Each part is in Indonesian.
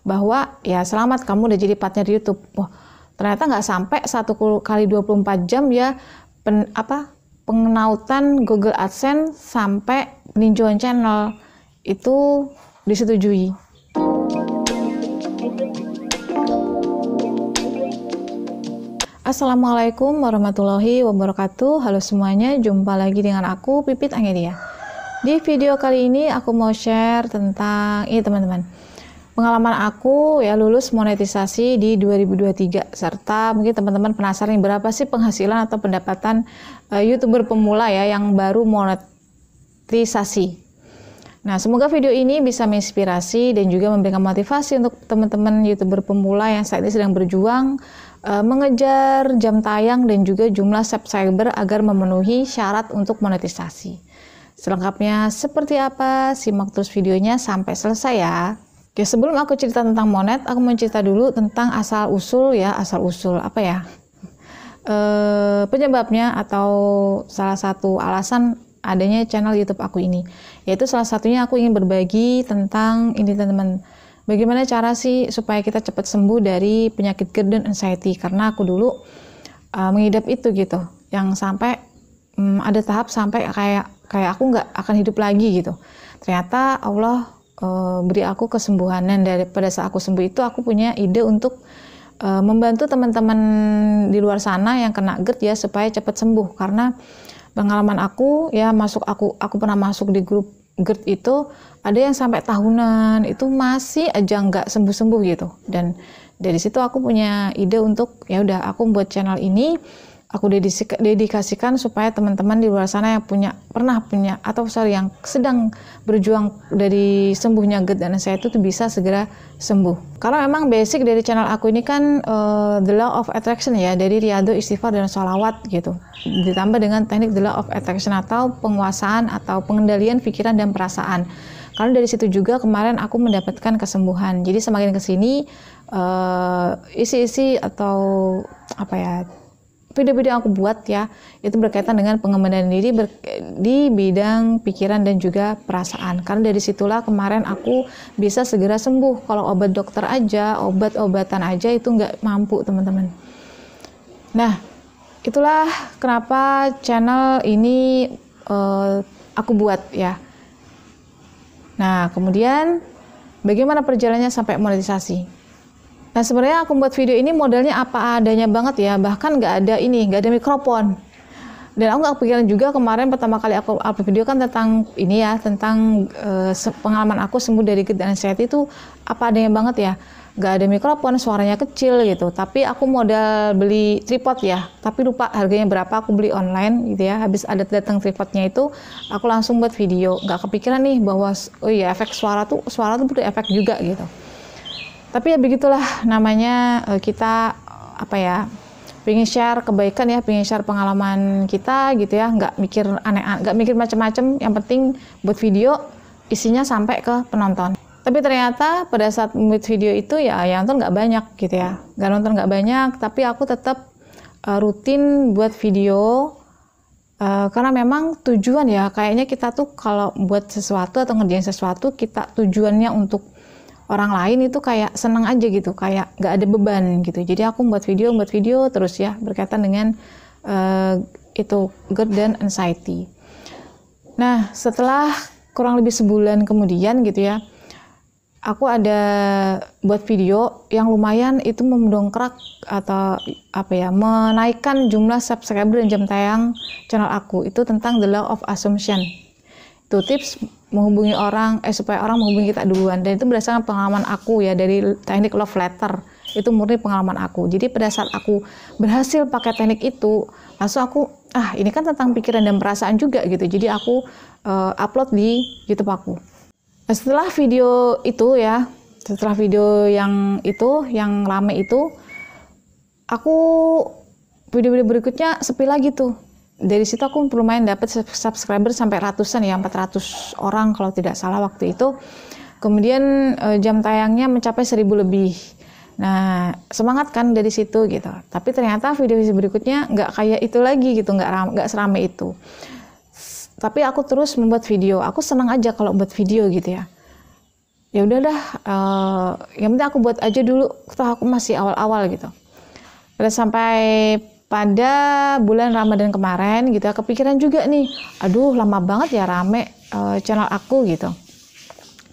bahwa ya selamat kamu udah jadi partner YouTube. Wah, ternyata nggak sampai 1 kali 24 jam ya pengenautan Google AdSense sampai peninjauan channel itu disetujui. Assalamualaikum warahmatullahi wabarakatuh. Halo semuanya, jumpa lagi dengan aku Pipit Anggedia. Di video kali ini aku mau share tentang ini teman-teman, pengalaman aku ya lulus monetisasi di 2023, serta mungkin teman-teman penasaran berapa sih penghasilan atau pendapatan YouTuber pemula ya yang baru monetisasi. Nah, semoga video ini bisa menginspirasi dan juga memberikan motivasi untuk teman-teman YouTuber pemula yang saat ini sedang berjuang mengejar jam tayang dan juga jumlah subscriber agar memenuhi syarat untuk monetisasi. Selengkapnya seperti apa? Simak terus videonya sampai selesai ya. Oke, sebelum aku cerita tentang monet, aku mau cerita dulu tentang asal-usul apa ya? Penyebabnya atau salah satu alasan adanya channel YouTube aku ini. Yaitu salah satunya aku ingin berbagi tentang ini teman-teman. Bagaimana cara sih supaya kita cepat sembuh dari penyakit GERD dan anxiety? Karena aku dulu mengidap itu gitu, yang sampai ada tahap sampai kayak aku nggak akan hidup lagi gitu. Ternyata Allah beri aku kesembuhan, dan pada saat aku sembuh itu aku punya ide untuk membantu teman-teman di luar sana yang kena GERD ya supaya cepat sembuh. Karena pengalaman aku ya aku pernah masuk di grup GERD itu ada yang sampai tahunan itu masih aja nggak sembuh-sembuh gitu. Dan dari situ aku punya ide untuk ya udah aku buat channel ini, aku dedikasikan supaya teman-teman di luar sana yang yang sedang berjuang dari sembuhnya GERD dan saya itu bisa segera sembuh. Karena memang basic dari channel aku ini kan The Law of Attraction ya, dari riyadhah, istighfar dan sholawat gitu. Ditambah dengan teknik The Law of Attraction atau penguasaan atau pengendalian pikiran dan perasaan. Karena dari situ juga kemarin aku mendapatkan kesembuhan. Jadi semakin kesini isi-isi atau video-video yang aku buat ya itu berkaitan dengan pengembangan diri di bidang pikiran dan juga perasaan. Karena dari situlah kemarin aku bisa segera sembuh. Kalau obat dokter aja, obat-obatan aja itu nggak mampu teman-teman. Nah, itulah kenapa channel ini aku buat ya. Nah, kemudian bagaimana perjalanannya sampai monetisasi? Nah, sebenarnya aku buat video ini modelnya apa adanya banget ya, bahkan nggak ada mikrofon. Dan aku nggak kepikiran juga kemarin pertama kali aku upload video kan tentang ini ya, tentang pengalaman aku sembuh dari GERD dan anxiety itu apa adanya banget ya. Nggak ada mikrofon, suaranya kecil gitu. Tapi aku modal beli tripod ya, tapi lupa harganya berapa, aku beli online gitu ya. Habis ada datang tripodnya itu, aku langsung buat video. Nggak kepikiran nih bahwa oh iya efek suara tuh butuh efek juga gitu. Tapi ya begitulah namanya kita pengen share kebaikan ya, pengen share pengalaman kita gitu ya, nggak mikir aneh-aneh, nggak mikir macam-macam. Yang penting buat video isinya sampai ke penonton. Tapi ternyata pada saat membuat video itu ya yang nonton nggak banyak gitu ya, nggak banyak. Tapi aku tetap rutin buat video karena memang tujuan ya, kayaknya kita tuh kalau buat sesuatu atau ngerjain sesuatu kita tujuannya untuk orang lain itu kayak seneng aja gitu, kayak nggak ada beban gitu. Jadi aku buat video terus ya berkaitan dengan itu GERD dan anxiety. Nah, setelah kurang lebih sebulan kemudian gitu ya, aku ada buat video yang lumayan itu mendongkrak atau menaikkan jumlah subscriber dan jam tayang channel aku. Itu tentang The Law of Assumption. Itu tips menghubungi orang supaya orang menghubungi kita duluan, dan itu berdasarkan pengalaman aku ya dari teknik love letter. Itu murni pengalaman aku. Jadi pada saat aku berhasil pakai teknik itu, langsung aku ini kan tentang pikiran dan perasaan juga gitu. Jadi aku upload di YouTube aku. Nah, setelah video itu ya, setelah video yang rame itu, aku video-video berikutnya sepi lagi tuh. Dari situ aku lumayan dapat subscriber sampai ratusan ya, 400 orang kalau tidak salah waktu itu. Kemudian jam tayangnya mencapai 1000 lebih. Nah, semangat kan dari situ gitu. Tapi ternyata video-video berikutnya nggak kayak itu lagi gitu, nggak serame itu. Tapi aku terus membuat video. Aku senang aja kalau buat video gitu ya. ya udah dah, yang penting aku buat aja dulu, toh aku masih awal-awal gitu. Udah sampai pada bulan Ramadan kemarin gitu ya, kepikiran juga nih, aduh lama banget ya rame channel aku gitu.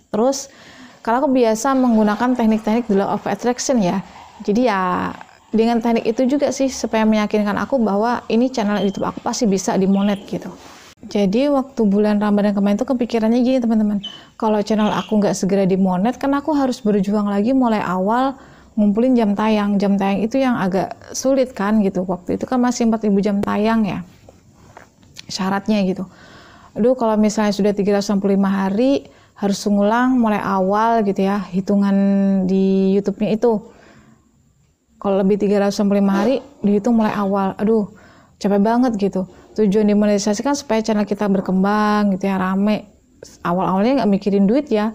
Terus kalau aku biasa menggunakan teknik-teknik the law of attraction ya, jadi ya dengan teknik itu juga sih supaya meyakinkan aku bahwa ini channel YouTube aku pasti bisa dimonet gitu. Jadi waktu bulan Ramadan kemarin tuh kepikirannya gini teman-teman, kalau channel aku nggak segera dimonet kan aku harus berjuang lagi mulai awal ngumpulin jam tayang itu yang agak sulit kan gitu. Waktu itu kan masih 4.000 jam tayang ya syaratnya gitu. Aduh kalau misalnya sudah 365 hari harus ngulang mulai awal gitu ya, hitungan di YouTube-nya itu. Kalau lebih 365 hari dihitung mulai awal. Aduh capek banget gitu. Tujuan dimonetisasi kan supaya channel kita berkembang gitu ya, rame. Awal-awalnya nggak mikirin duit ya,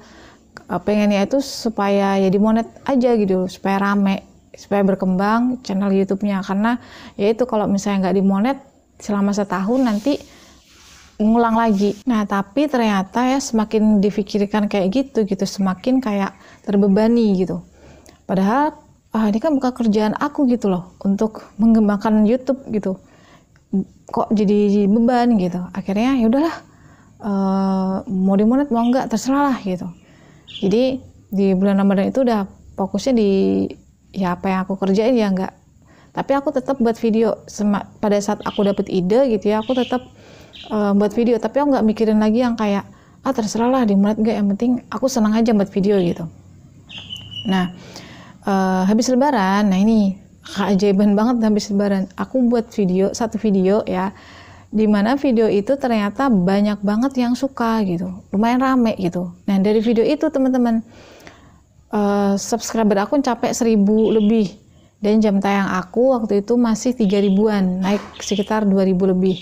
pengennya itu supaya ya dimonet aja gitu, supaya rame, supaya berkembang channel YouTube-nya. Karena ya itu kalau misalnya nggak dimonet selama setahun nanti ngulang lagi. Nah tapi ternyata ya semakin difikirkan kayak gitu semakin kayak terbebani gitu. Padahal ini kan bukan kerjaan aku gitu loh untuk mengembangkan YouTube gitu. Kok jadi beban gitu. Akhirnya ya udahlah, mau dimonet mau enggak terserah lah gitu. Jadi di bulan Ramadan itu udah fokusnya di ya apa yang aku kerjain ya enggak. Tapi aku tetap buat video pada saat aku dapet ide gitu ya, aku tetap buat video. Tapi aku nggak mikirin lagi yang kayak terserah lah dimonet enggak, yang penting aku senang aja buat video gitu. Nah habis Lebaran, nah ini keajaiban banget habis Lebaran, aku buat satu video ya, dimana video itu ternyata banyak banget yang suka gitu, lumayan rame gitu. Nah dari video itu teman-teman, subscriber aku capai 1.000 lebih, dan jam tayang aku waktu itu masih 3.000-an, naik sekitar 2.000 lebih.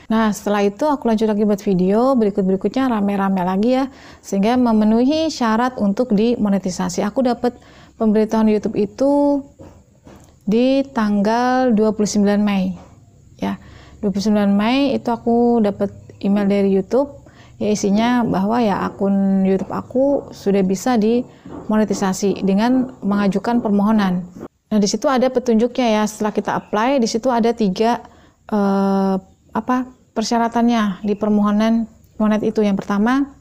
Nah setelah itu aku lanjut lagi buat video berikutnya rame-rame lagi ya, sehingga memenuhi syarat untuk dimonetisasi. Aku dapat pemberitahuan YouTube itu di tanggal 29 Mei ya. 29 Mei itu aku dapat email dari YouTube ya, isinya bahwa ya akun YouTube aku sudah bisa dimonetisasi dengan mengajukan permohonan. Nah di situ ada petunjuknya ya, setelah kita apply di situ ada 3 persyaratannya di permohonan monet itu. Yang pertama,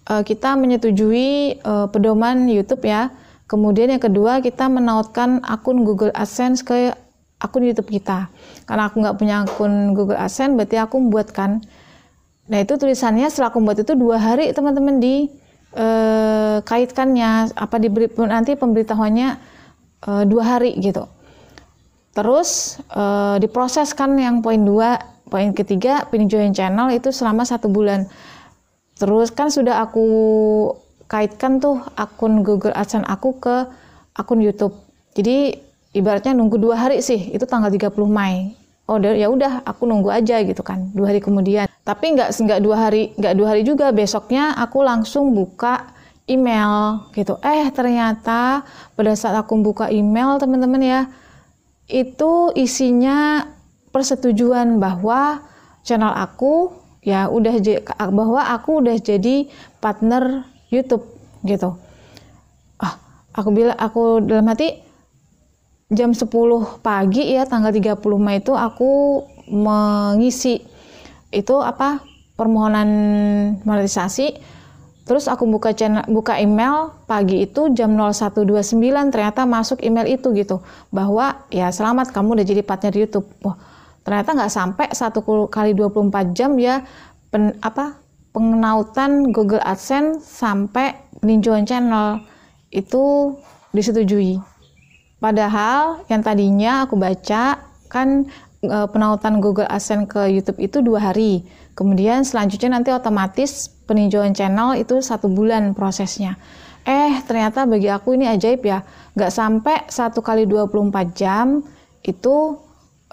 kita menyetujui pedoman YouTube ya. Kemudian yang kedua, kita menautkan akun Google AdSense ke akun YouTube kita. Karena aku nggak punya akun Google AdSense, berarti aku membuatkan. Nah itu tulisannya setelah aku membuat itu 2 hari teman-teman di kaitkannya, nanti pemberitahuannya 2 hari gitu. Terus diproseskan yang poin 2, poin ketiga peninjauan channel itu selama 1 bulan. Terus kan sudah aku kaitkan tuh akun Google AdSense aku ke akun YouTube. Jadi ibaratnya nunggu 2 hari sih, itu tanggal 30 Mei. Oh ya udah, aku nunggu aja gitu kan, 2 hari kemudian. Tapi nggak 2 hari juga, besoknya aku langsung buka email gitu. Ternyata pada saat aku buka email teman-teman ya, itu isinya persetujuan bahwa channel aku ya bahwa aku udah jadi partner YouTube gitu. Aku dalam hati jam 10 pagi ya tanggal 30 Mei itu aku mengisi itu permohonan monetisasi. Terus aku buka email pagi itu jam 01.29, ternyata masuk email itu gitu, bahwa ya selamat kamu udah jadi partner YouTube. Wah, ternyata nggak sampai 1 kali 24 jam ya pengenautan Google AdSense sampai peninjauan channel itu disetujui. Padahal yang tadinya aku baca kan penautan Google AdSense ke YouTube itu 2 hari. Kemudian selanjutnya nanti otomatis peninjauan channel itu 1 bulan prosesnya. Ternyata bagi aku ini ajaib ya. Nggak sampai 1 kali 24 jam itu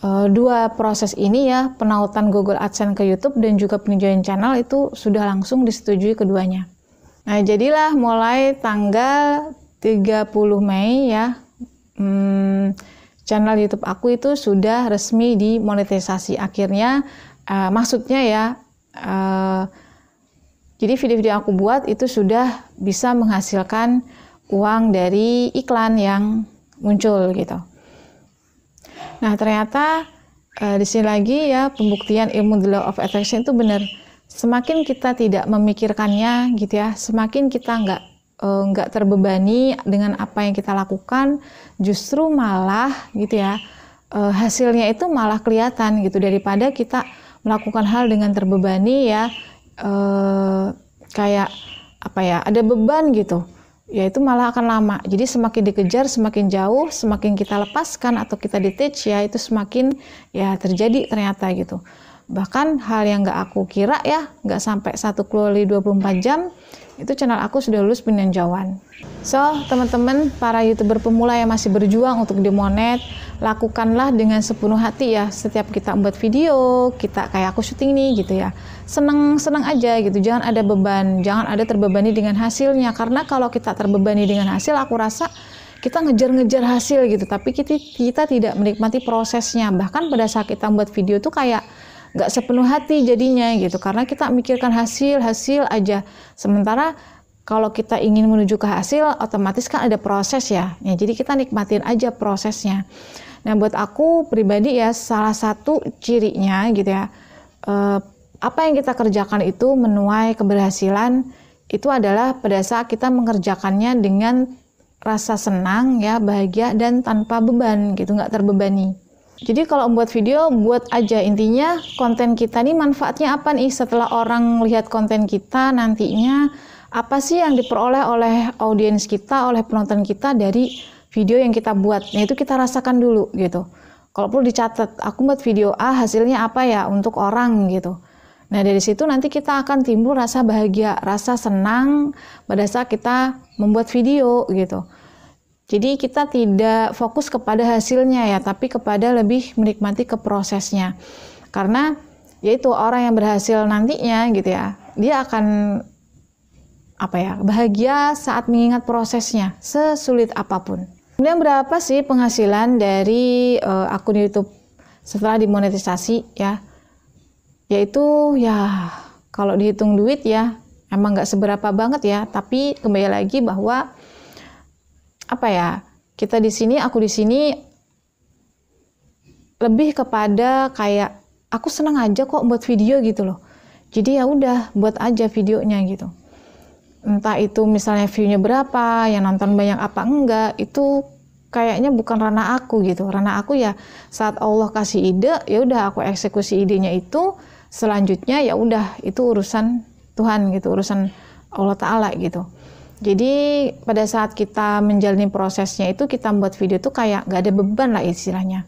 2 proses ini ya, penautan Google AdSense ke YouTube dan juga peninjauan channel itu sudah langsung disetujui keduanya. Nah jadilah mulai tanggal 30 Mei ya, channel YouTube aku itu sudah resmi dimonetisasi akhirnya. Maksudnya ya Jadi video-video aku buat itu sudah bisa menghasilkan uang dari iklan yang muncul gitu. Nah ternyata di sini lagi ya, pembuktian ilmu the law of attraction itu benar. Semakin kita tidak memikirkannya gitu ya, semakin kita nggak terbebani dengan apa yang kita lakukan, justru malah gitu ya, hasilnya itu malah kelihatan gitu, daripada kita melakukan hal dengan terbebani ya, kayak apa ya, ada beban gitu ya, itu malah akan lama. Jadi semakin dikejar, semakin jauh, semakin kita lepaskan atau kita detach ya, itu semakin ya terjadi ternyata gitu. Bahkan hal yang nggak aku kira ya, nggak sampai 1 kali 24 jam itu channel aku sudah lulus peninjauan. So teman-teman para YouTuber pemula yang masih berjuang untuk dimonet, lakukanlah dengan sepenuh hati ya. Setiap kita membuat video, kita kayak aku syuting nih gitu ya, seneng-seneng aja gitu, jangan ada beban, jangan ada terbebani dengan hasilnya. Karena kalau kita terbebani dengan hasil, aku rasa kita ngejar-ngejar hasil gitu, tapi kita tidak menikmati prosesnya. Bahkan pada saat kita membuat video tuh kayak nggak sepenuh hati jadinya gitu, karena kita mikirkan hasil aja. Sementara kalau kita ingin menuju ke hasil, otomatis kan ada proses ya. Jadi kita nikmatin aja prosesnya. Nah buat aku pribadi ya, salah satu cirinya gitu ya, apa yang kita kerjakan itu menuai keberhasilan, itu adalah pada saat kita mengerjakannya dengan rasa senang ya, bahagia dan tanpa beban gitu, nggak terbebani. Jadi kalau membuat video, buat aja, intinya konten kita nih manfaatnya apa nih setelah orang lihat konten kita, nantinya apa sih yang diperoleh oleh audiens kita, oleh penonton kita dari video yang kita buat. Nah itu kita rasakan dulu gitu. Kalau perlu dicatat, aku buat video A hasilnya apa ya untuk orang gitu. Nah dari situ nanti kita akan timbul rasa bahagia, rasa senang pada saat kita membuat video gitu. Jadi kita tidak fokus kepada hasilnya ya, tapi kepada lebih menikmati ke prosesnya. Karena yaitu orang yang berhasil nantinya gitu ya, dia akan apa ya, bahagia saat mengingat prosesnya, sesulit apapun. Kemudian berapa sih penghasilan dari akun YouTube setelah dimonetisasi ya? Yaitu ya kalau dihitung duit ya emang nggak seberapa banget ya, tapi kembali lagi bahwa apa ya, kita di sini, aku di sini lebih kepada kayak aku senang aja kok buat video gitu loh. Jadi ya udah buat aja videonya gitu. Entah itu misalnya view-nya berapa, yang nonton banyak apa enggak, itu kayaknya bukan ranah aku gitu. Ranah aku ya saat Allah kasih ide, ya udah aku eksekusi idenya itu. Selanjutnya ya udah itu urusan Tuhan gitu, urusan Allah Ta'ala gitu. Jadi pada saat kita menjalani prosesnya itu, kita membuat video itu kayak gak ada beban lah istilahnya.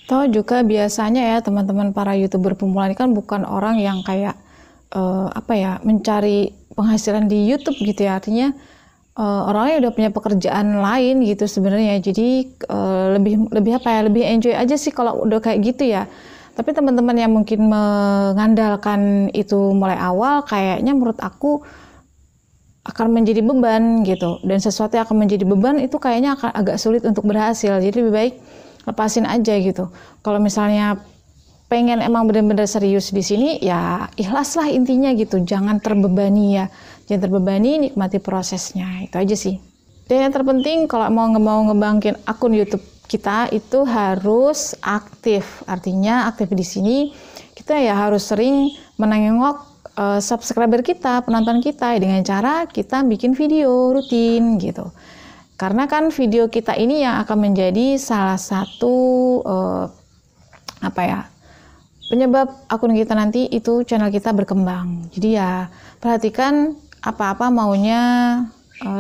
Toh juga biasanya ya teman-teman para YouTuber pemula ini kan bukan orang yang kayak apa ya, mencari penghasilan di YouTube gitu ya. Artinya orangnya udah punya pekerjaan lain gitu sebenarnya. Jadi lebih apa ya, lebih enjoy aja sih kalau udah kayak gitu ya. Tapi teman-teman yang mungkin mengandalkan itu mulai awal, kayaknya menurut aku akan menjadi beban gitu, dan sesuatu yang akan menjadi beban itu kayaknya akan agak sulit untuk berhasil. Jadi lebih baik lepasin aja gitu. Kalau misalnya pengen emang benar-benar serius di sini, ya ikhlaslah intinya gitu, jangan terbebani ya, jangan terbebani, nikmati prosesnya, itu aja sih. Dan yang terpenting kalau mau ngebangkin akun YouTube kita itu harus aktif. Artinya aktif di sini kita ya harus sering menengok subscriber kita, penonton kita, dengan cara kita bikin video rutin gitu. Karena kan video kita ini yang akan menjadi salah satu apa ya, penyebab akun kita nanti itu channel kita berkembang. Jadi ya perhatikan apa-apa maunya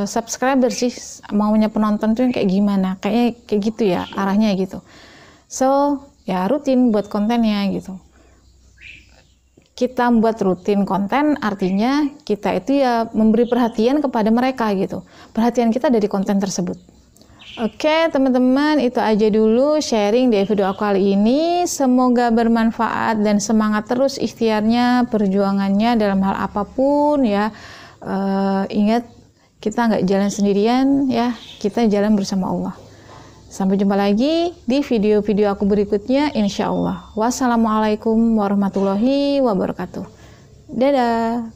subscriber sih, maunya penonton tuh yang kayak gimana, kayaknya kayak gitu ya arahnya gitu. So ya rutin buat kontennya gitu. Kita membuat rutin konten artinya kita itu ya memberi perhatian kepada mereka gitu. Perhatian kita dari konten tersebut. Oke teman-teman, itu aja dulu sharing di video aku kali ini. Semoga bermanfaat dan semangat terus ikhtiarnya, perjuangannya dalam hal apapun ya. Ingat, kita nggak jalan sendirian ya, kita jalan bersama Allah. Sampai jumpa lagi di video-video aku berikutnya insya Allah. Wassalamualaikum warahmatullahi wabarakatuh. Dadah.